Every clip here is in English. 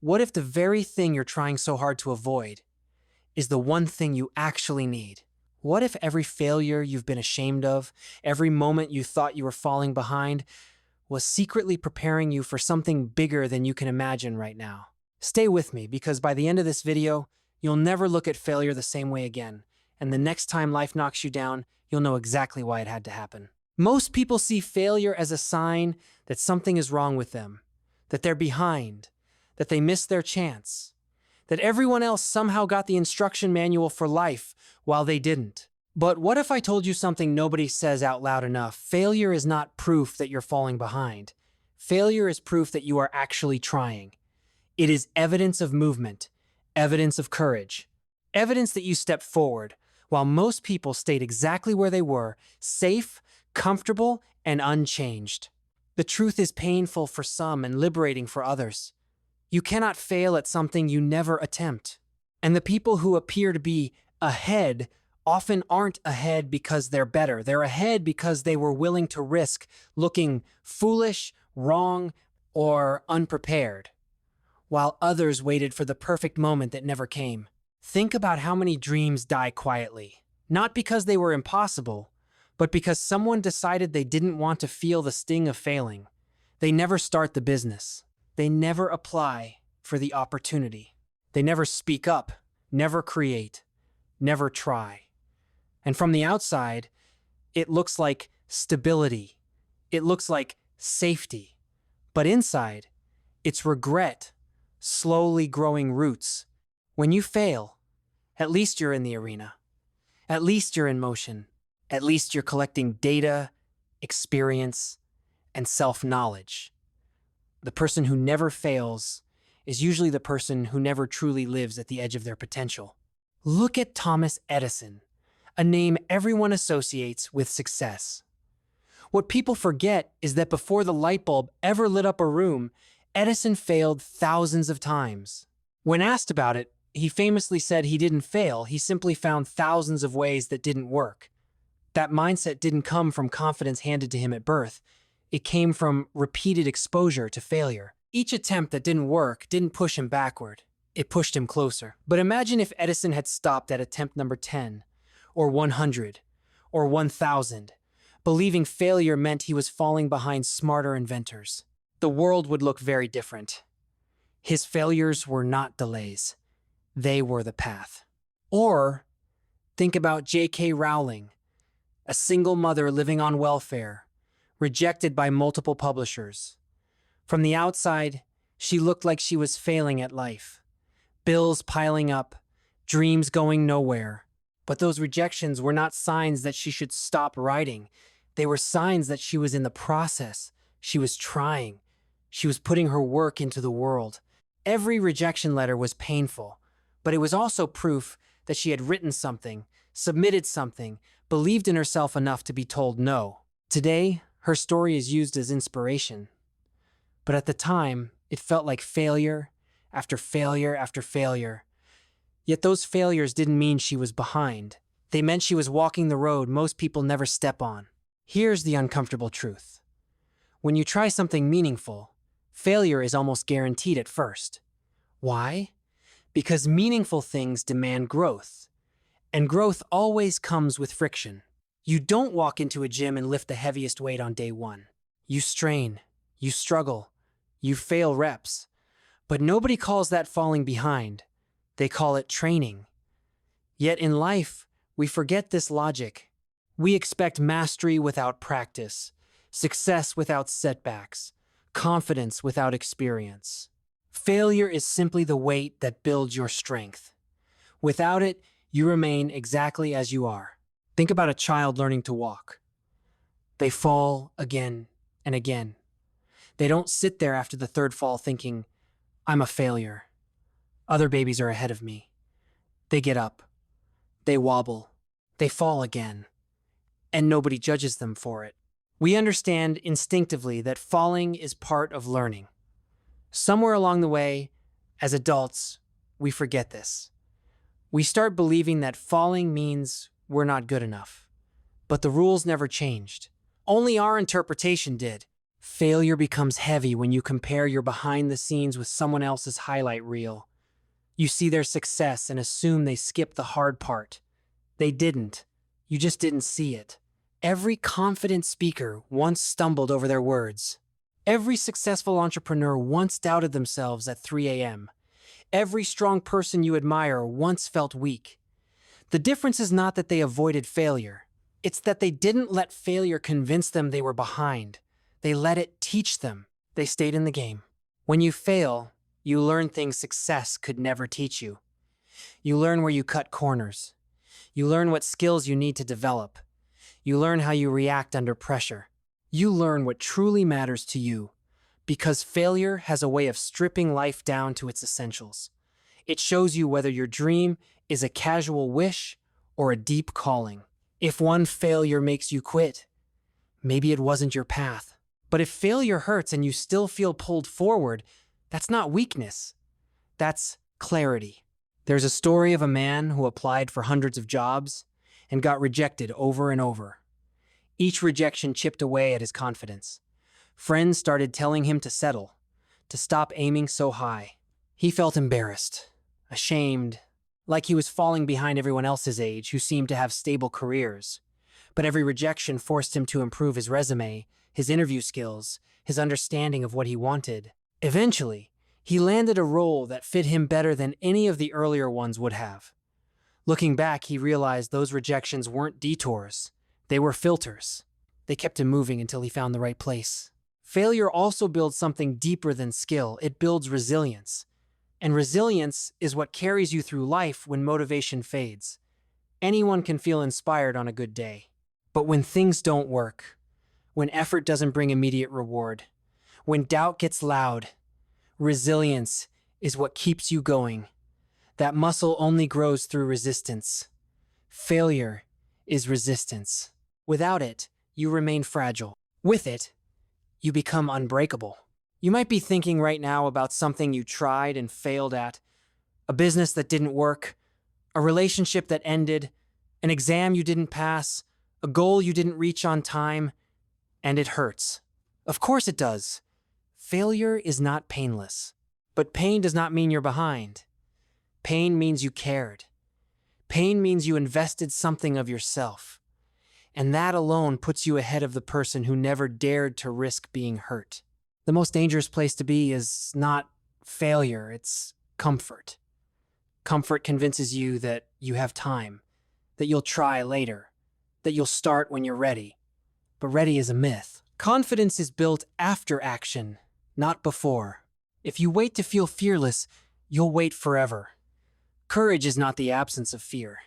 What if the very thing you're trying so hard to avoid is the one thing you actually need? What if every failure you've been ashamed of, every moment you thought you were falling behind, was secretly preparing you for something bigger than you can imagine right now? Stay with me, because by the end of this video, you'll never look at failure the same way again, and the next time life knocks you down, you'll know exactly why it had to happen. Most people see failure as a sign that something is wrong with them, that they're behind, that they missed their chance, that everyone else somehow got the instruction manual for life while they didn't. But what if I told you something nobody says out loud enough? Failure is not proof that you're falling behind. Failure is proof that you are actually trying. It is evidence of movement, evidence of courage, evidence that you stepped forward, while most people stayed exactly where they were, safe, comfortable, and unchanged. The truth is painful for some and liberating for others. You cannot fail at something you never attempt. And the people who appear to be ahead often aren't ahead because they're better. They're ahead because they were willing to risk looking foolish, wrong, or unprepared, while others waited for the perfect moment that never came. Think about how many dreams die quietly, not because they were impossible, but because someone decided they didn't want to feel the sting of failing. They never start the business. They never apply for the opportunity. They never speak up, never create, never try. And from the outside, it looks like stability. It looks like safety. But inside, it's regret, slowly growing roots. When you fail, at least you're in the arena. At least you're in motion. At least you're collecting data, experience, and self-knowledge. The person who never fails is usually the person who never truly lives at the edge of their potential. Look at Thomas Edison, a name everyone associates with success. What people forget is that before the light bulb ever lit up a room, Edison failed thousands of times. When asked about it, he famously said he didn't fail, he simply found thousands of ways that didn't work. That mindset didn't come from confidence handed to him at birth. It came from repeated exposure to failure. Each attempt that didn't work didn't push him backward. It pushed him closer. But imagine if Edison had stopped at attempt number 10, or 100, or 1,000, believing failure meant he was falling behind smarter inventors. The world would look very different. His failures were not delays. They were the path. Or think about J.K. Rowling, a single mother living on welfare, rejected by multiple publishers. From the outside, she looked like she was failing at life. Bills piling up, dreams going nowhere. But those rejections were not signs that she should stop writing. They were signs that she was in the process. She was trying. She was putting her work into the world. Every rejection letter was painful, but it was also proof that she had written something, submitted something, believed in herself enough to be told no. Today, her story is used as inspiration. But at the time, it felt like failure after failure after failure. Yet those failures didn't mean she was behind. They meant she was walking the road most people never step on. Here's the uncomfortable truth. When you try something meaningful, failure is almost guaranteed at first. Why? Because meaningful things demand growth. And growth always comes with friction. You don't walk into a gym and lift the heaviest weight on day one. You strain, you struggle, you fail reps. But nobody calls that falling behind. They call it training. Yet in life, we forget this logic. We expect mastery without practice, success without setbacks, confidence without experience. Failure is simply the weight that builds your strength. Without it, you remain exactly as you are. Think about a child learning to walk. They fall again and again. They don't sit there after the third fall thinking, I'm a failure. Other babies are ahead of me. They get up. They wobble. They fall again. And nobody judges them for it. We understand instinctively that falling is part of learning. Somewhere along the way, as adults, we forget this. We start believing that falling means we're not good enough. But the rules never changed. Only our interpretation did. Failure becomes heavy when you compare your behind the scenes with someone else's highlight reel. You see their success and assume they skipped the hard part. They didn't. You just didn't see it. Every confident speaker once stumbled over their words. Every successful entrepreneur once doubted themselves at 3 a.m. Every strong person you admire once felt weak. The difference is not that they avoided failure. It's that they didn't let failure convince them they were behind. They let it teach them. They stayed in the game. When you fail, you learn things success could never teach you. You learn where you cut corners. You learn what skills you need to develop. You learn how you react under pressure. You learn what truly matters to you, because failure has a way of stripping life down to its essentials. It shows you whether your dream is a casual wish or a deep calling. If one failure makes you quit, maybe it wasn't your path. But if failure hurts and you still feel pulled forward, that's not weakness. That's clarity. There's a story of a man who applied for hundreds of jobs and got rejected over and over. Each rejection chipped away at his confidence. Friends started telling him to settle, to stop aiming so high. He felt embarrassed, ashamed, like he was falling behind everyone else his age who seemed to have stable careers. But every rejection forced him to improve his resume, his interview skills, his understanding of what he wanted. Eventually, he landed a role that fit him better than any of the earlier ones would have. Looking back, he realized those rejections weren't detours. They were filters. They kept him moving until he found the right place. Failure also builds something deeper than skill. It builds resilience. And resilience is what carries you through life when motivation fades. Anyone can feel inspired on a good day. But when things don't work, when effort doesn't bring immediate reward, when doubt gets loud, resilience is what keeps you going. That muscle only grows through resistance. Failure is resistance. Without it, you remain fragile. With it, you become unbreakable. You might be thinking right now about something you tried and failed at, a business that didn't work, a relationship that ended, an exam you didn't pass, a goal you didn't reach on time, and it hurts. Of course it does. Failure is not painless. But pain does not mean you're behind. Pain means you cared. Pain means you invested something of yourself. And that alone puts you ahead of the person who never dared to risk being hurt. The most dangerous place to be is not failure, it's comfort. Comfort convinces you that you have time, that you'll try later, that you'll start when you're ready. But ready is a myth. Confidence is built after action, not before. If you wait to feel fearless, you'll wait forever. Courage is not the absence of fear.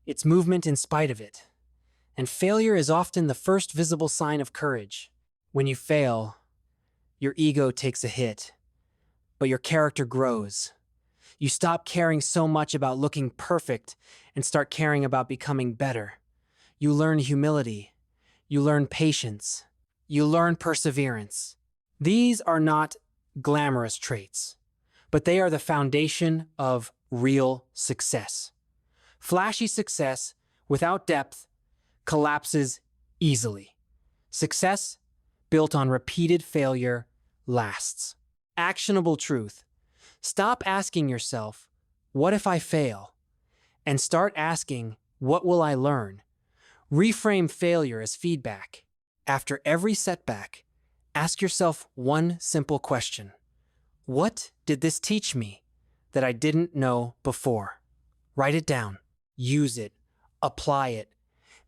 It's movement in spite of it. And failure is often the first visible sign of courage. When you fail, your ego takes a hit, but your character grows. You stop caring so much about looking perfect and start caring about becoming better. You learn humility. You learn patience. You learn perseverance. These are not glamorous traits, but they are the foundation of real success. Flashy success without depth collapses easily. Success built on repeated failure lasts. Actionable truth. Stop asking yourself, what if I fail? And start asking, what will I learn? Reframe failure as feedback. After every setback, ask yourself one simple question. What did this teach me that I didn't know before? Write it down. Use it. Apply it.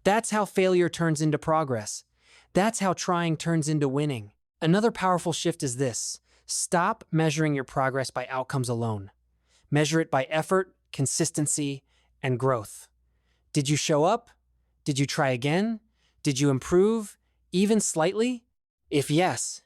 That's how failure turns into progress. That's how trying turns into winning. Another powerful shift is this. Stop measuring your progress by outcomes alone. Measure it by effort, consistency, and growth. Did you show up? Did you try again? Did you improve, even slightly? If yes,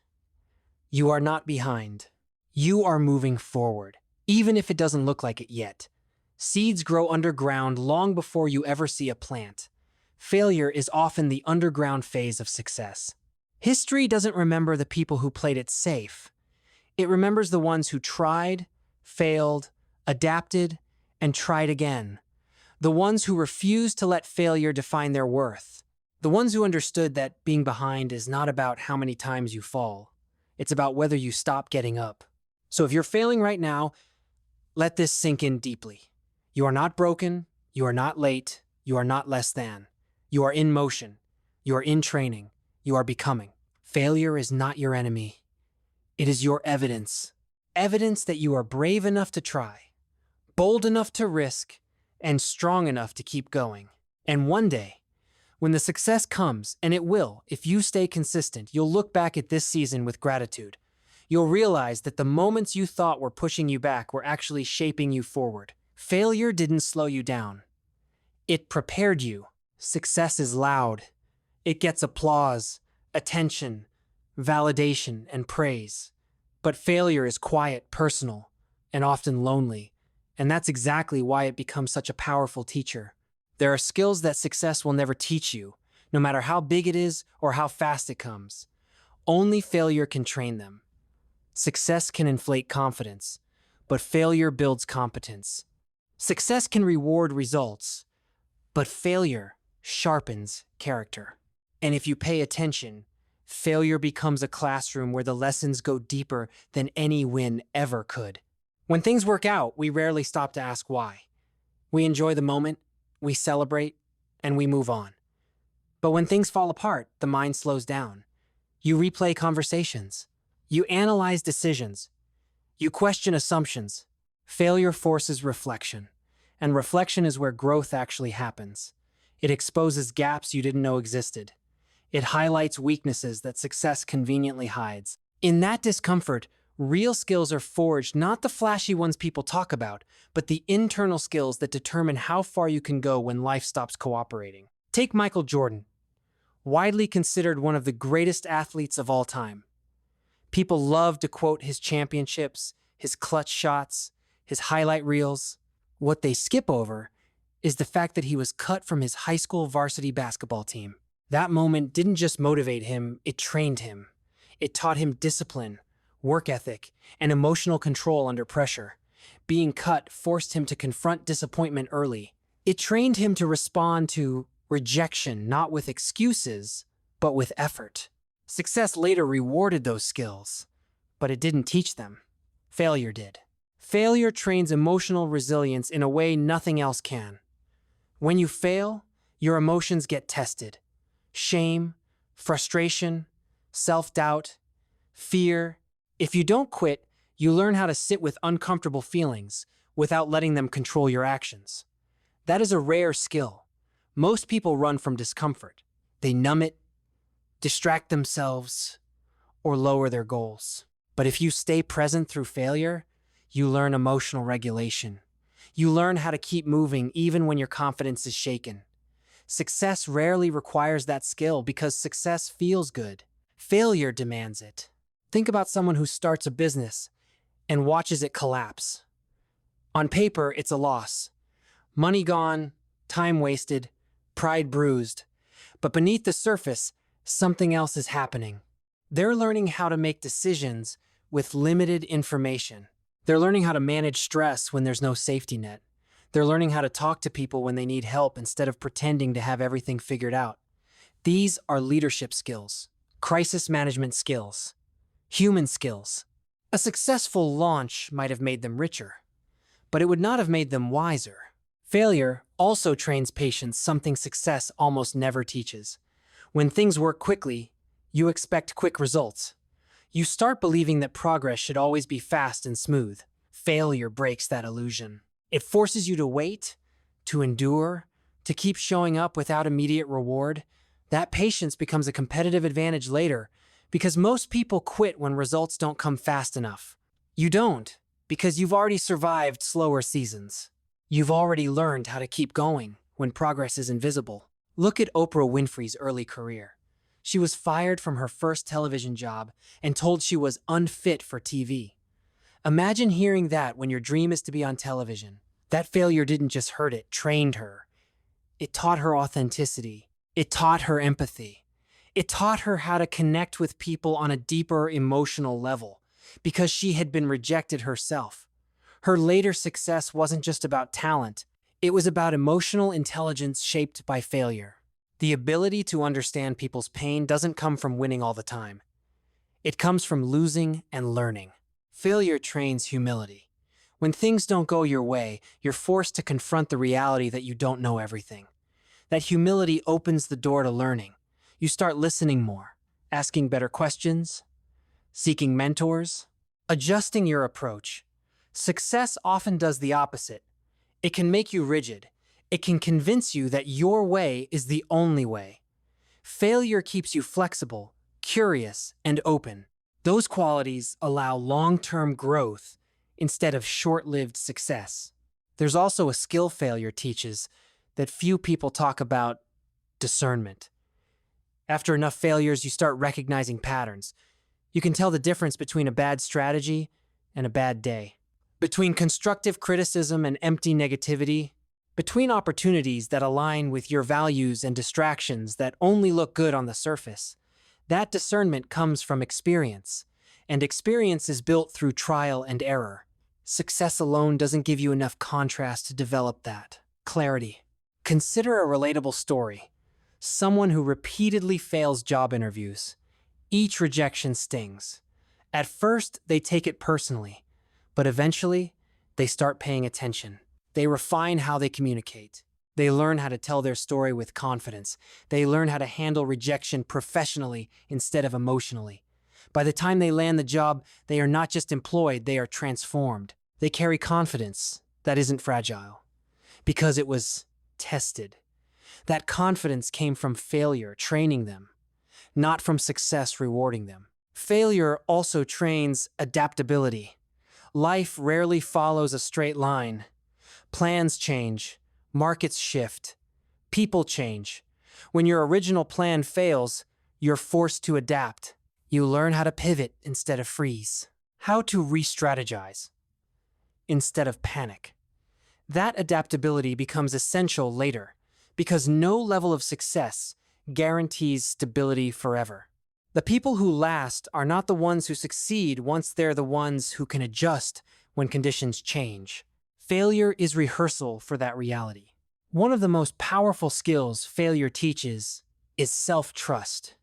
you are not behind. You are moving forward, even if it doesn't look like it yet. Seeds grow underground long before you ever see a plant. Failure is often the underground phase of success. History doesn't remember the people who played it safe. It remembers the ones who tried, failed, adapted, and tried again. The ones who refused to let failure define their worth. The ones who understood that being behind is not about how many times you fall. It's about whether you stop getting up. So if you're failing right now, let this sink in deeply. You are not broken. You are not late. You are not less than. You are in motion. You are in training. You are becoming. Failure is not your enemy. It is your evidence. Evidence that you are brave enough to try, bold enough to risk, and strong enough to keep going. And one day, when the success comes, and it will, if you stay consistent, you'll look back at this season with gratitude. You'll realize that the moments you thought were pushing you back were actually shaping you forward. Failure didn't slow you down. It prepared you. Success is loud. It gets applause, attention, validation, and praise. But failure is quiet, personal, and often lonely. And that's exactly why it becomes such a powerful teacher. There are skills that success will never teach you, no matter how big it is or how fast it comes. Only failure can train them. Success can inflate confidence, but failure builds competence. Success can reward results, but failure sharpens character. And if you pay attention, failure becomes a classroom where the lessons go deeper than any win ever could. When things work out, we rarely stop to ask why. We enjoy the moment, we celebrate, and we move on. But when things fall apart, the mind slows down. You replay conversations. You analyze decisions. You question assumptions. Failure forces reflection, and reflection is where growth actually happens. It exposes gaps you didn't know existed. It highlights weaknesses that success conveniently hides. In that discomfort, real skills are forged, not the flashy ones people talk about, but the internal skills that determine how far you can go when life stops cooperating. Take Michael Jordan, widely considered one of the greatest athletes of all time. People love to quote his championships, his clutch shots, his highlight reels. What they skip over is the fact that he was cut from his high school varsity basketball team. That moment didn't just motivate him, it trained him. It taught him discipline, work ethic, and emotional control under pressure. Being cut forced him to confront disappointment early. It trained him to respond to rejection, not with excuses, but with effort. Success later rewarded those skills, but it didn't teach them. Failure did. Failure trains emotional resilience in a way nothing else can. When you fail, your emotions get tested. Shame, frustration, self-doubt, fear. If you don't quit, you learn how to sit with uncomfortable feelings without letting them control your actions. That is a rare skill. Most people run from discomfort. They numb it, distract themselves, or lower their goals. But if you stay present through failure, you learn emotional regulation. You learn how to keep moving even when your confidence is shaken. Success rarely requires that skill because success feels good. Failure demands it. Think about someone who starts a business and watches it collapse. On paper, it's a loss. Money gone, time wasted, pride bruised. But beneath the surface, something else is happening. They're learning how to make decisions with limited information. They're learning how to manage stress when there's no safety net. They're learning how to talk to people when they need help instead of pretending to have everything figured out. These are leadership skills, crisis management skills, human skills. A successful launch might have made them richer, but it would not have made them wiser. Failure also trains patience, something success almost never teaches. When things work quickly, you expect quick results. You start believing that progress should always be fast and smooth. Failure breaks that illusion. It forces you to wait, to endure, to keep showing up without immediate reward. That patience becomes a competitive advantage later because most people quit when results don't come fast enough. You don't, because you've already survived slower seasons. You've already learned how to keep going when progress is invisible. Look at Oprah Winfrey's early career. She was fired from her first television job and told she was unfit for TV. Imagine hearing that when your dream is to be on television. That failure didn't just hurt, it trained her. It taught her authenticity. It taught her empathy. It taught her how to connect with people on a deeper emotional level because she had been rejected herself. Her later success wasn't just about talent. It was about emotional intelligence shaped by failure. The ability to understand people's pain doesn't come from winning all the time. It comes from losing and learning. Failure trains humility. When things don't go your way, you're forced to confront the reality that you don't know everything. That humility opens the door to learning. You start listening more, asking better questions, seeking mentors, adjusting your approach. Success often does the opposite. It can make you rigid. It can convince you that your way is the only way. Failure keeps you flexible, curious, and open. Those qualities allow long-term growth instead of short-lived success. There's also a skill failure teaches that few people talk about: discernment. After enough failures, you start recognizing patterns. You can tell the difference between a bad strategy and a bad day, between constructive criticism and empty negativity, between opportunities that align with your values and distractions that only look good on the surface. That discernment comes from experience, and experience is built through trial and error. Success alone doesn't give you enough contrast to develop that clarity. Consider a relatable story. Someone who repeatedly fails job interviews. Each rejection stings. At first, they take it personally, but eventually, they start paying attention. They refine how they communicate. They learn how to tell their story with confidence. They learn how to handle rejection professionally instead of emotionally. By the time they land the job, they are not just employed, they are transformed. They carry confidence that isn't fragile, because it was tested. That confidence came from failure training them, not from success rewarding them. Failure also trains adaptability. Life rarely follows a straight line. Plans change, markets shift, people change. When your original plan fails, you're forced to adapt. You learn how to pivot instead of freeze, how to re-strategize instead of panic. That adaptability becomes essential later, because no level of success guarantees stability forever. The people who last are not the ones who succeed once they're the ones who can adjust when conditions change. Failure is rehearsal for that reality. One of the most powerful skills failure teaches is self-trust.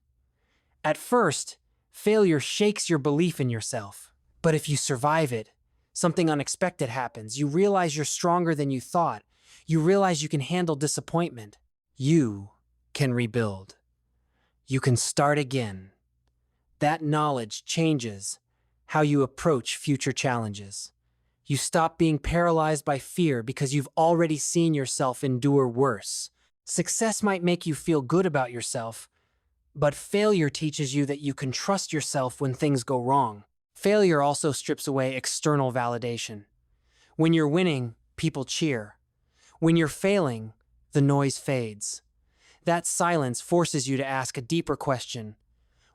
At first, failure shakes your belief in yourself. But if you survive it, something unexpected happens. You realize you're stronger than you thought. You realize you can handle disappointment. You can rebuild. You can start again. That knowledge changes how you approach future challenges. You stop being paralyzed by fear because you've already seen yourself endure worse. Success might make you feel good about yourself, but failure teaches you that you can trust yourself when things go wrong. Failure also strips away external validation. When you're winning, people cheer. When you're failing, the noise fades. That silence forces you to ask a deeper question.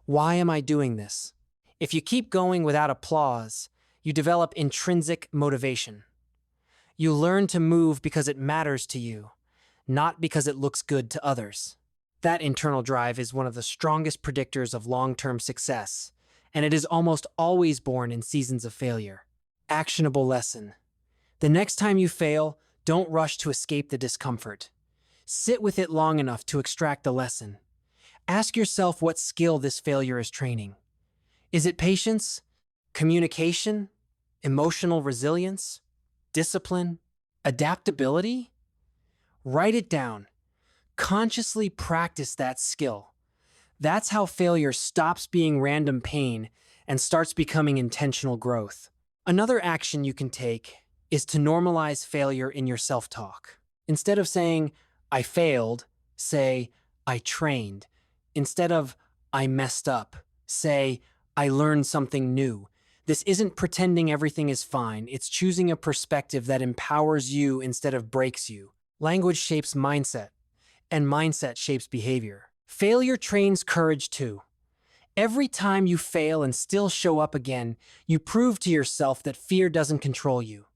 Why am I doing this? If you keep going without applause, you develop intrinsic motivation. You learn to move because it matters to you, not because it looks good to others. That internal drive is one of the strongest predictors of long-term success, and it is almost always born in seasons of failure. Actionable lesson. The next time you fail, don't rush to escape the discomfort. Sit with it long enough to extract the lesson. Ask yourself what skill this failure is training. Is it patience, communication, emotional resilience, discipline, adaptability? Write it down. Consciously practice that skill. That's how failure stops being random pain and starts becoming intentional growth. Another action you can take is to normalize failure in your self-talk. Instead of saying, "I failed," say, "I trained." Instead of, "I messed up," say, "I learned something new." This isn't pretending everything is fine. It's choosing a perspective that empowers you instead of breaks you. Language shapes mindset, and mindset shapes behavior. Failure trains courage too. Every time you fail and still show up again, you prove to yourself that fear doesn't control you.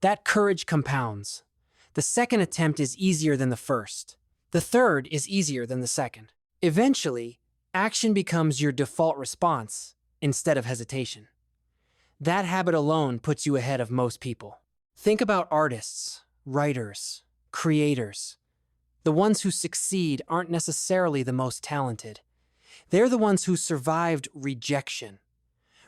That courage compounds. The second attempt is easier than the first. The third is easier than the second. Eventually, action becomes your default response instead of hesitation. That habit alone puts you ahead of most people. Think about artists, writers, creators. The ones who succeed aren't necessarily the most talented. They're the ones who survived rejection.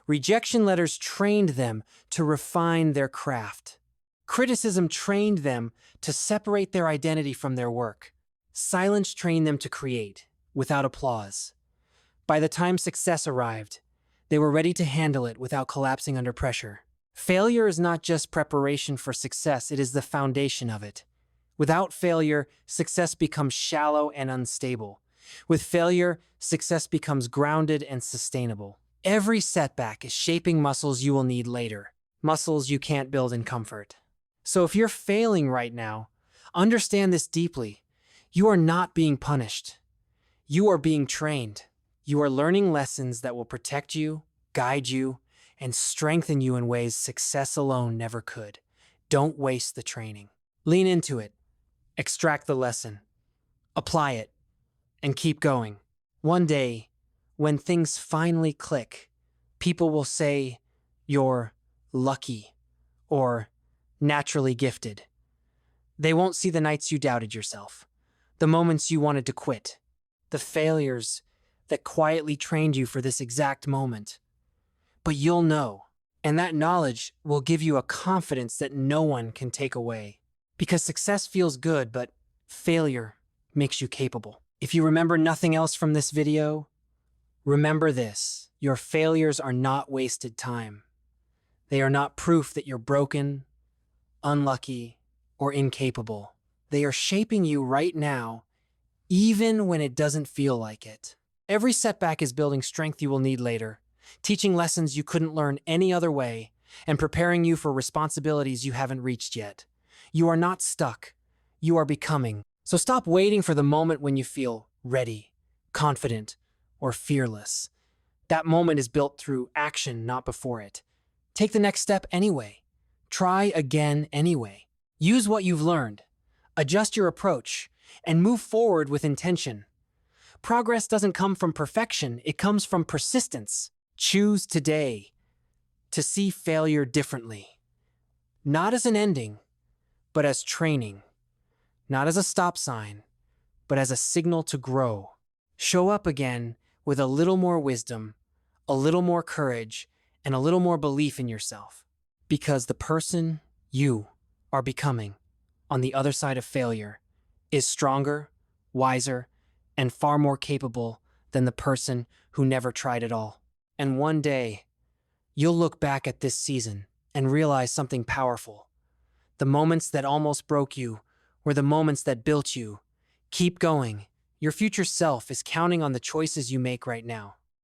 Rejection letters trained them to refine their craft. Criticism trained them to separate their identity from their work. Silence trained them to create, without applause. By the time success arrived, they were ready to handle it without collapsing under pressure. Failure is not just preparation for success, it is the foundation of it. Without failure, success becomes shallow and unstable. With failure, success becomes grounded and sustainable. Every setback is shaping muscles you will need later, muscles you can't build in comfort. So if you're failing right now, understand this deeply. You are not being punished. You are being trained. You are learning lessons that will protect you, guide you, and strengthen you in ways success alone never could. Don't waste the training. Lean into it. Extract the lesson. Apply it. And keep going. One day, when things finally click, people will say you're lucky or naturally gifted. They won't see the nights you doubted yourself, the moments you wanted to quit, the failures that quietly trained you for this exact moment. But you'll know, and that knowledge will give you a confidence that no one can take away. Because success feels good, but failure makes you capable. If you remember nothing else from this video, remember this: your failures are not wasted time. They are not proof that you're broken, unlucky, or incapable. They are shaping you right now, even when it doesn't feel like it. Every setback is building strength you will need later, teaching lessons you couldn't learn any other way, and preparing you for responsibilities you haven't reached yet. You are not stuck. You are becoming. So stop waiting for the moment when you feel ready, confident, or fearless. That moment is built through action, not before it. Take the next step anyway. Try again anyway. Use what you've learned. Adjust your approach, and move forward with intention. Progress doesn't come from perfection, it comes from persistence. Choose today to see failure differently. Not as an ending, but as training. Not as a stop sign, but as a signal to grow. Show up again with a little more wisdom, a little more courage, and a little more belief in yourself. Because the person you are becoming on the other side of failure is stronger, wiser, and far more capable than the person who never tried at all. And one day, you'll look back at this season and realize something powerful. The moments that almost broke you were the moments that built you. Keep going. Your future self is counting on the choices you make right now.